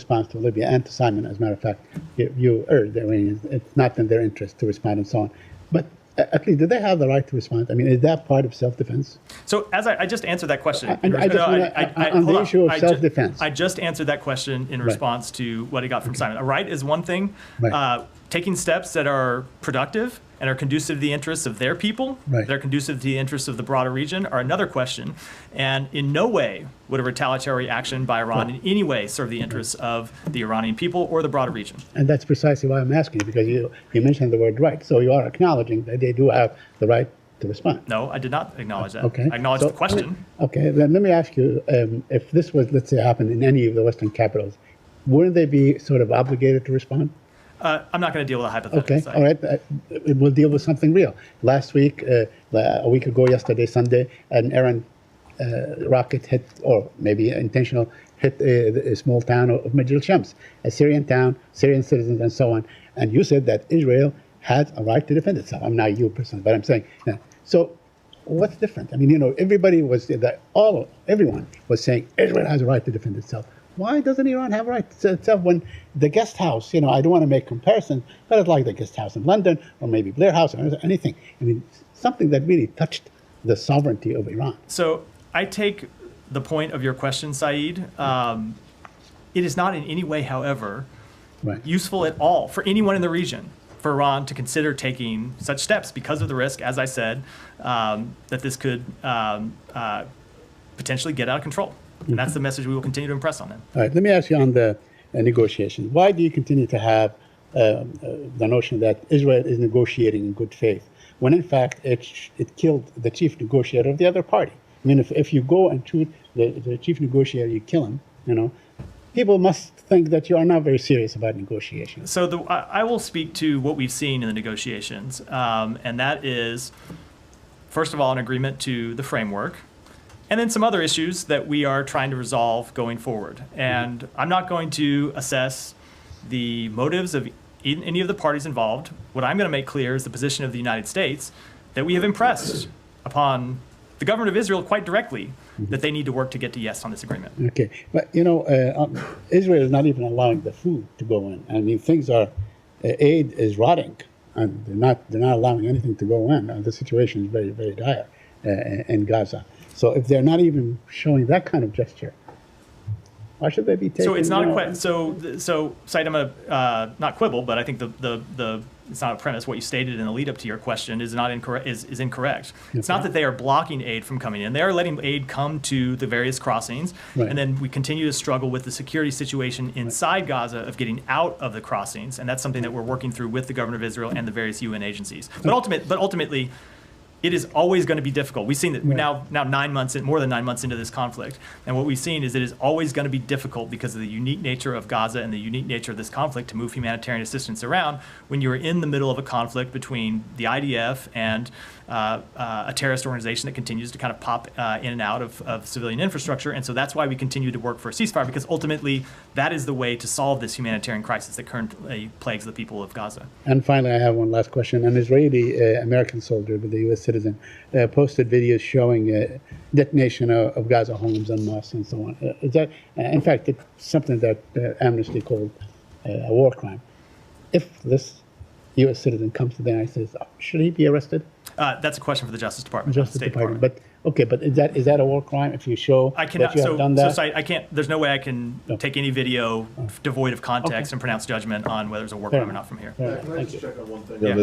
response to Libya and to Simon, as a matter of fact, you urged. I mean, it's not in their interest to respond and so on. But at least, do they have the right to respond? I mean, is that part of self-defense? So as I just answered that question. On the issue of self-defense. I just answered that question in response to what I got from Simon. A right is one thing. Right. Taking steps that are productive and are conducive to the interests of their people, that are conducive to the interests of the broader region, are another question. And in no way would a retaliatory action by Iran in any way serve the interests of the Iranian people or the broader region. And that's precisely why I'm asking you, because you mentioned the word right. So you are acknowledging that they do have the right to respond. No, I did not acknowledge that. Okay. I acknowledged the question. Okay, then let me ask you, if this was, let's say, happened in any of the Western capitals, wouldn't they be sort of obligated to respond? I'm not going to deal with a hypothetical. Okay, all right. We'll deal with something real. Last week, a week ago, yesterday, Sunday, an Iran rocket hit, or maybe intentional, hit a small town of Majil Shams, a Syrian town, Syrian citizens, and so on. And you said that Israel has a right to defend itself. I'm not you personally, but I'm saying. So what's different? I mean, you know, everyone was saying Israel has a right to defend itself. Why doesn't Iran have a right to itself when the guest house, you know, I don't want to make comparisons, but it's like the guest house in London or maybe Blair House or anything. I mean, something that really touched the sovereignty of Iran. So I take the point of your question, Saeed. It is not in any way, however, useful at all for anyone in the region for Iran to consider taking such steps because of the risk, as I said, that this could potentially get out of control. And that's the message we will continue to impress on them. All right, let me ask you on the negotiations. Why do you continue to have the notion that Israel is negotiating in good faith, when in fact it killed the chief negotiator of the other party? I mean, if you go and shoot the chief negotiator, you kill him, you know, people must think that you are not very serious about negotiations. So I will speak to what we've seen in the negotiations, and that is, first of all, an agreement to the framework, and then some other issues that we are trying to resolve going forward. And I'm not going to assess the motives of any of the parties involved. What I'm going to make clear is the position of the United States that we have impressed upon the government of Israel quite directly that they need to work to get to yes on this agreement. Okay, but you know, Israel is not even allowing the food to go in. I mean, aid is rotting, and they're not allowing anything to go in. The situation is very, very dire in Gaza. So if they're not even showing that kind of gesture, why should they be taking? So it's not so Said, I'm gonna not quibble, but I think it's not a premise. What you stated in the lead up to your question is not incorrect. Is incorrect. Okay. It's not that they are blocking aid from coming in. They are letting aid come to the various crossings, and then we continue to struggle with the security situation inside Gaza of getting out of the crossings, and that's something that we're working through with the government of Israel and the various UN agencies. But ultimately, it is always going to be difficult. We've seen that now more than 9 months into this conflict. And what we've seen is it is always going to be difficult because of the unique nature of Gaza and the unique nature of this conflict to move humanitarian assistance around when you're in the middle of a conflict between the IDF and a terrorist organization that continues to kind of pop in and out of civilian infrastructure. And so that's why we continue to work for a ceasefire, because ultimately that is the way to solve this humanitarian crisis that currently plagues the people of Gaza. And finally, I have one last question. An Israeli American soldier with a U.S. citizen posted videos showing detonation of Gaza homes and mosques and so on. Is that, in fact, it's something that Amnesty called a war crime. If this U.S. citizen comes to the United States, should he be arrested? That's a question for the Justice Department. State Department. But okay, but is that a war crime if you show that you have done that? So I can't. There's no way I can take any video devoid of context and pronounce judgment on whether it's a war crime or not from here. Can I just check on one thing? Yeah,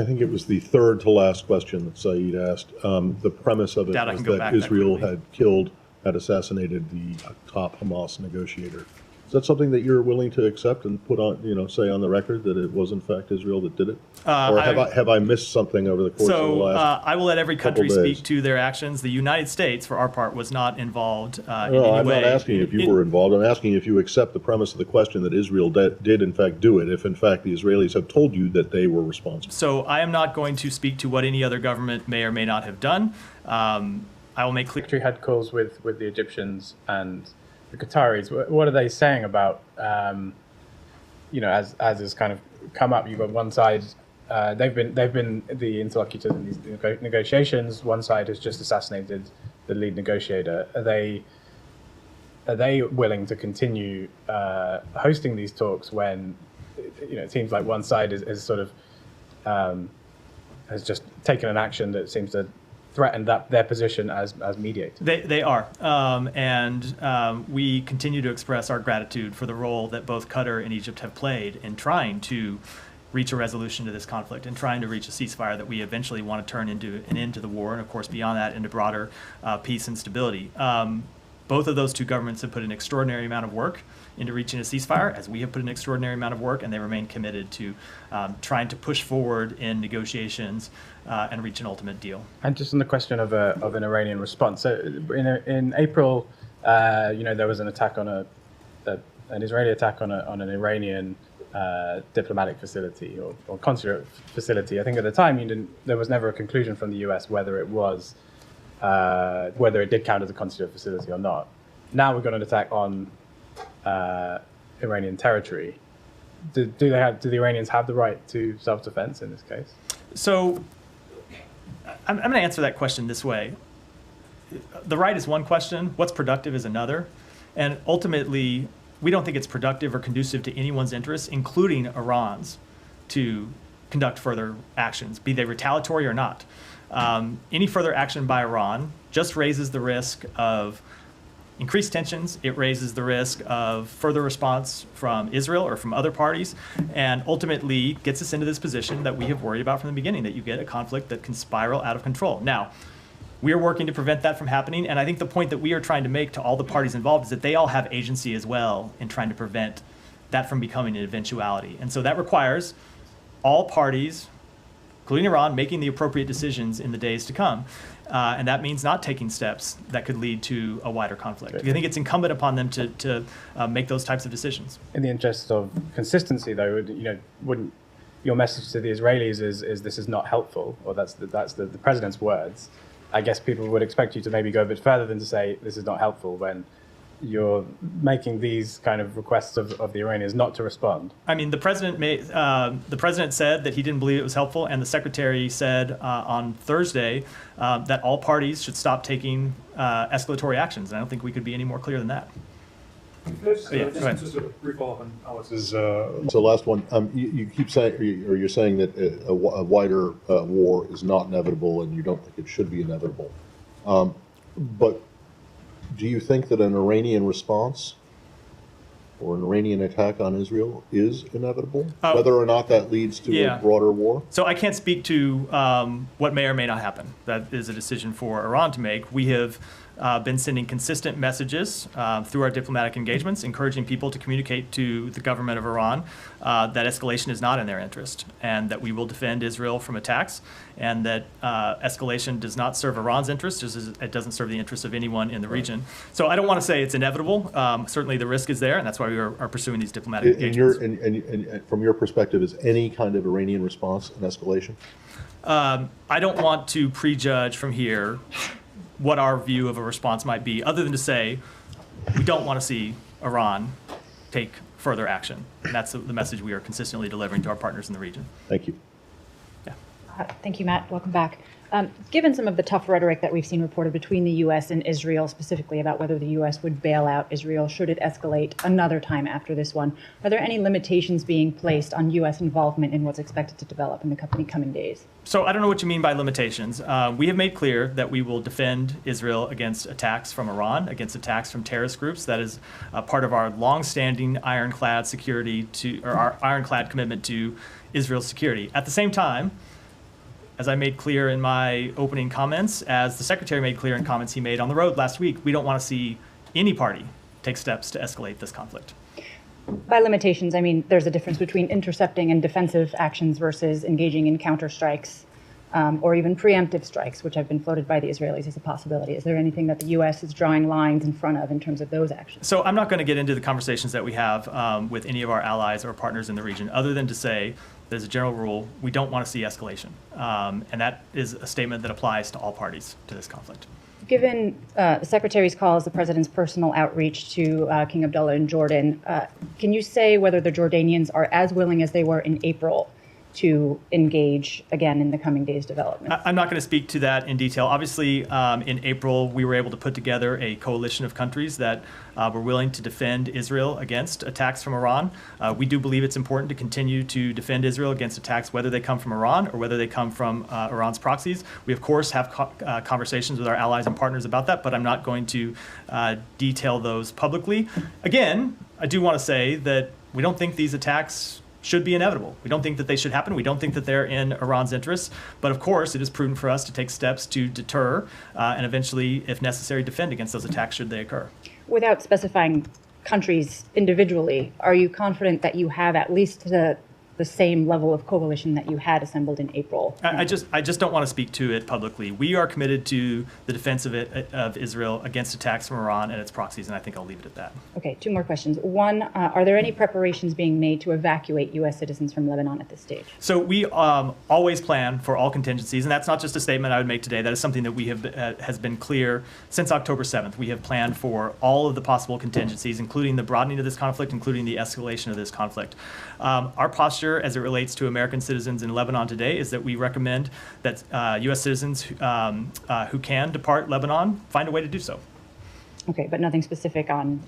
I think it was the third to last question that Saeed asked. The premise of it was that Israel had assassinated the top Hamas negotiator. Is that something that you're willing to accept and put on, say on the record that it was in fact Israel that did it? Or have I missed something over the course of the last I will let every country speak to their actions. The United States, for our part, was not involved in any way. I'm not asking if you were involved. I'm asking if you accept the premise of the question that Israel did in fact do it, if in fact the Israelis have told you that they were responsible. So I am not going to speak to what any other government may or may not have done. I will make clear. We had calls with the Egyptians and the Qataris. What are they saying about, as has kind of come up? You've got one side, they've been the interlocutors in these negotiations. One side has just assassinated the lead negotiator. are they willing to continue hosting these talks when, it seems like one side is sort of has just taken an action that seems to threaten their position as mediator? They are, and we continue to express our gratitude for the role that both Qatar and Egypt have played in trying to reach a resolution to this conflict and trying to reach a ceasefire that we eventually want to turn into an end to the war, and of course beyond that into broader peace and stability. Both of those two governments have put an extraordinary amount of work into reaching a ceasefire, as we have put an extraordinary amount of work, and they remain committed to trying to push forward in negotiations and reach an ultimate deal. And just on the question of an Iranian response, so in April, there was an attack on an Israeli attack on an Iranian diplomatic facility or consulate facility. I think at the time there was never a conclusion from the US whether it did count as a consulate facility or not. Now we've got an attack on Iranian territory. Do the Iranians have the right to self-defense in this case? So I'm going to answer that question this way. The right is one question. What's productive is another. And ultimately, we don't think it's productive or conducive to anyone's interests, including Iran's, to conduct further actions, be they retaliatory or not. Any further action by Iran just raises the risk of increased tensions. It raises the risk of further response from Israel or from other parties, and ultimately gets us into this position that we have worried about from the beginning, that you get a conflict that can spiral out of control. Now, we are working to prevent that from happening, and I think the point that we are trying to make to all the parties involved is that they all have agency as well in trying to prevent that from becoming an eventuality. And so that requires all parties, including Iran, making the appropriate decisions in the days to come. And that means not taking steps that could lead to a wider conflict. I think it's incumbent upon them to make those types of decisions. In the interest of consistency, though, wouldn't your message to the Israelis is this is not helpful, or that's the president's words? I guess people would expect you to maybe go a bit further than to say this is not helpful when you're making these kind of requests of the Iranians not to respond. I mean, the president said that he didn't believe it was helpful, and the secretary said on Thursday that all parties should stop taking escalatory actions. And I don't think we could be any more clear than that. Just a brief follow-up on Alex's. So last one, you keep saying, or you're saying that a wider war is not inevitable, and you don't think it should be inevitable. But do you think that an Iranian response or an Iranian attack on Israel is inevitable, whether or not that leads to a broader war? So I can't speak to what may or may not happen. That is a decision for Iran to make. We have been sending consistent messages through our diplomatic engagements, encouraging people to communicate to the government of Iran that escalation is not in their interest, and that we will defend Israel from attacks, and that escalation does not serve Iran's interest, just as it doesn't serve the interests of anyone in the region. So I don't want to say it's inevitable. Certainly the risk is there, and that's why we are pursuing these diplomatic engagements. And from your perspective, is any kind of Iranian response an escalation? I don't want to prejudge from here what our view of a response might be, other than to say we don't want to see Iran take further action. And that's the message we are consistently delivering to our partners in the region. Thank you. Yeah. Thank you, Matt. Welcome back. Given some of the tough rhetoric that we've seen reported between the U.S. and Israel, specifically about whether the U.S. would bail out Israel should it escalate another time after this one, are there any limitations being placed on U.S. involvement in what's expected to develop in the coming days? So I don't know what you mean by limitations. We have made clear that we will defend Israel against attacks from Iran, against attacks from terrorist groups. That is part of our longstanding ironclad our ironclad commitment to Israel's security. At the same time, as I made clear in my opening comments, as the Secretary made clear in comments he made on the road last week, we don't want to see any party take steps to escalate this conflict. By limitations, I mean there's a difference between intercepting and defensive actions versus engaging in counterstrikes or even preemptive strikes, which have been floated by the Israelis as a possibility. Is there anything that the U.S. is drawing lines in front of in terms of those actions? So I'm not going to get into the conversations that we have with any of our allies or partners in the region, other than to say, there's a general rule, we don't want to see escalation. And that is a statement that applies to all parties to this conflict. Given the Secretary's call as the President's personal outreach to King Abdullah in Jordan, can you say whether the Jordanians are as willing as they were in April to engage again in the coming days' developments? I'm not going to speak to that in detail. Obviously, in April, we were able to put together a coalition of countries that were willing to defend Israel against attacks from Iran. We do believe it's important to continue to defend Israel against attacks, whether they come from Iran or whether they come from Iran's proxies. We, of course, have conversations with our allies and partners about that, but I'm not going to detail those publicly. Again, I do want to say that we don't think these attacks should be inevitable. We don't think that they should happen. We don't think that they're in Iran's interests. But of course, it is prudent for us to take steps to deter and eventually, if necessary, defend against those attacks should they occur. Without specifying countries individually, are you confident that you have at least the same level of coalition that you had assembled in April? I just don't want to speak to it publicly. We are committed to the defense of Israel against attacks from Iran and its proxies, and I think I'll leave it at that. Okay, 2 more questions. One, are there any preparations being made to evacuate U.S. citizens from Lebanon at this stage? So we always plan for all contingencies, and that's not just a statement I would make today. That is something that we have has been clear since October 7th. We have planned for all of the possible contingencies, including the broadening of this conflict, including the escalation of this conflict. Our posture as it relates to American citizens in Lebanon today is that we recommend that U.S. citizens who can depart Lebanon find a way to do so. Okay, but nothing specific on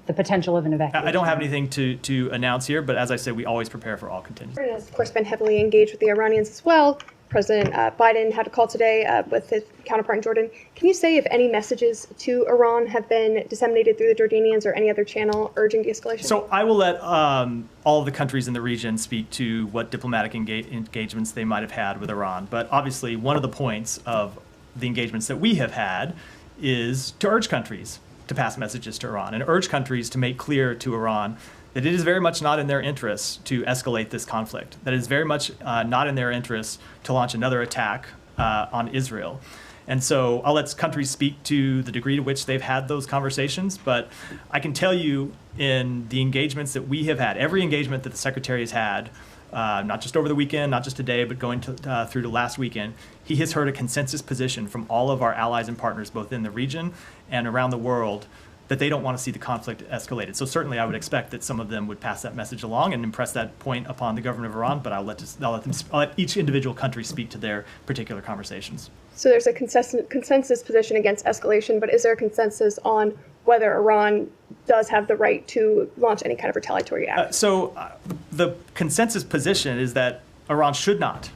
the potential of an evacuation? I don't have anything to announce here, but as I said, we always prepare for all contingencies. Jordan has, of course, been heavily engaged with the Iranians as well. President Biden had a call today with his counterpart in Jordan. Can you say if any messages to Iran have been disseminated through the Jordanians or any other channel urging de-escalation? So I will let all of the countries in the region speak to what diplomatic engagements they might have had with Iran. But obviously, one of the points of the engagements that we have had is to urge countries to pass messages to Iran and urge countries to make clear to Iran that it is very much not in their interests to escalate this conflict, that it is very much not in their interests to launch another attack on Israel. And so I'll let countries speak to the degree to which they've had those conversations, but I can tell you in the engagements that we have had, every engagement that the Secretary has had, not just over the weekend, not just today, but going through to last weekend, he has heard a consensus position from all of our allies and partners, both in the region and around the world, that they don't want to see the conflict escalated. So certainly I would expect that some of them would pass that message along and impress that point upon the government of Iran, but I'll let each individual country speak to their particular conversations. So there's a consensus position against escalation, but is there a consensus on whether Iran does have the right to launch any kind of retaliatory act? The consensus position is that Iran should not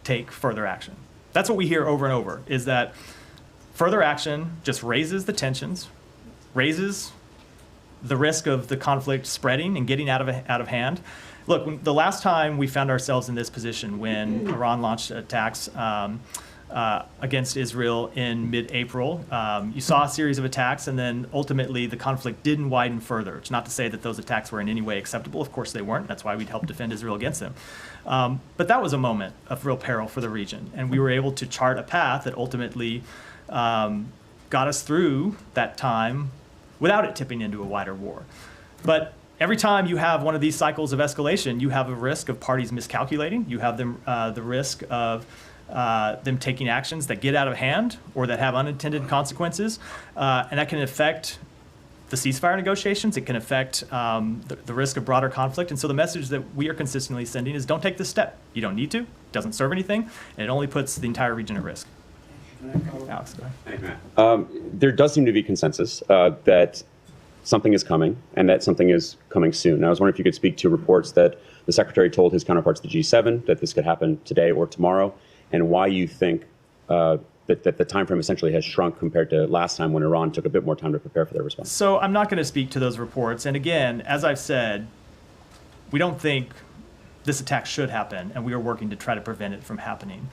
take further action. That's what we hear over and over, is that further action just raises the tensions, raises the risk of the conflict spreading and getting out of hand. Look, the last time we found ourselves in this position, when Iran launched attacks against Israel in mid-April, you saw a series of attacks, and then ultimately the conflict didn't widen further. It's not to say that those attacks were in any way acceptable. Of course they weren't. That's why we'd help defend Israel against them. But that was a moment of real peril for the region, and we were able to chart a path that ultimately got us through that time without it tipping into a wider war. But every time you have one of these cycles of escalation, you have a risk of parties miscalculating. You have the risk of them taking actions that get out of hand or that have unintended consequences. And that can affect the ceasefire negotiations. It can affect the risk of broader conflict. And so the message that we are consistently sending is don't take this step. You don't need to. It doesn't serve anything. And it only puts the entire region at risk. Alex, go ahead. There does seem to be consensus that something is coming and that something is coming soon. Now, I was wondering if you could speak to reports that the Secretary told his counterparts at the G7 that this could happen today or tomorrow, and why you think that the time frame essentially has shrunk compared to last time when Iran took a bit more time to prepare for their response. So I'm not going to speak to those reports. And again, as I've said, we don't think this attack should happen, and we are working to try to prevent it from happening.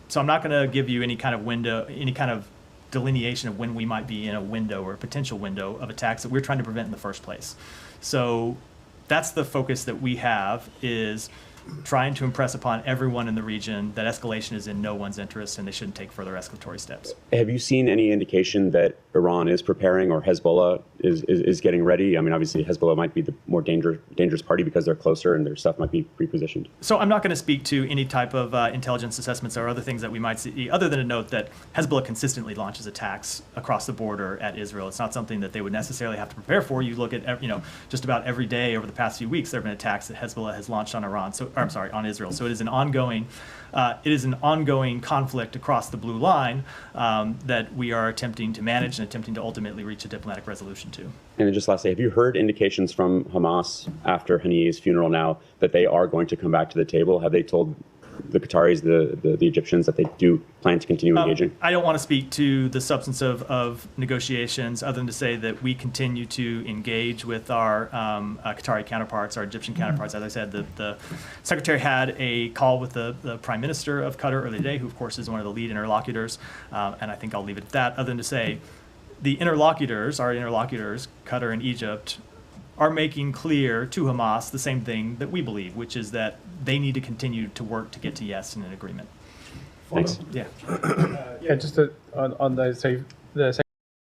So I'm not going to give you any kind of window, any kind of delineation of when we might be in a window or a potential window of attacks that we're trying to prevent in the first place. So that's the focus that we have, is trying to impress upon everyone in the region that escalation is in no one's interest and they shouldn't take further escalatory steps. Have you seen any indication that Iran is preparing or Hezbollah is getting ready? I mean, obviously Hezbollah might be the more dangerous party because they're closer and their stuff might be pre-positioned. So I'm not going to speak to any type of intelligence assessments or other things that we might see, other than to note that Hezbollah consistently launches attacks across the border at Israel. It's not something that they would necessarily have to prepare for. You look at, just about every day over the past few weeks, there have been attacks that Hezbollah has launched on Iran. So on Israel. So it is an ongoing conflict across the blue line that we are attempting to manage and attempting to ultimately reach a diplomatic resolution to. And then just lastly, have you heard indications from Hamas after Haniyeh's funeral now that they are going to come back to the table? Have they told the Qataris, the Egyptians, that they do plan to continue engaging? I don't want to speak to the substance of negotiations other than to say that we continue to engage with our Qatari counterparts, our Egyptian counterparts. As I said, the Secretary had a call with the Prime Minister of Qatar earlier today, who of course is one of the lead interlocutors, and I think I'll leave it at that, other than to say our interlocutors, Qatar and Egypt, are making clear to Hamas the same thing that we believe, which is that they need to continue to work to get to yes in an agreement. Thanks. Yeah. Yeah, just on those, so the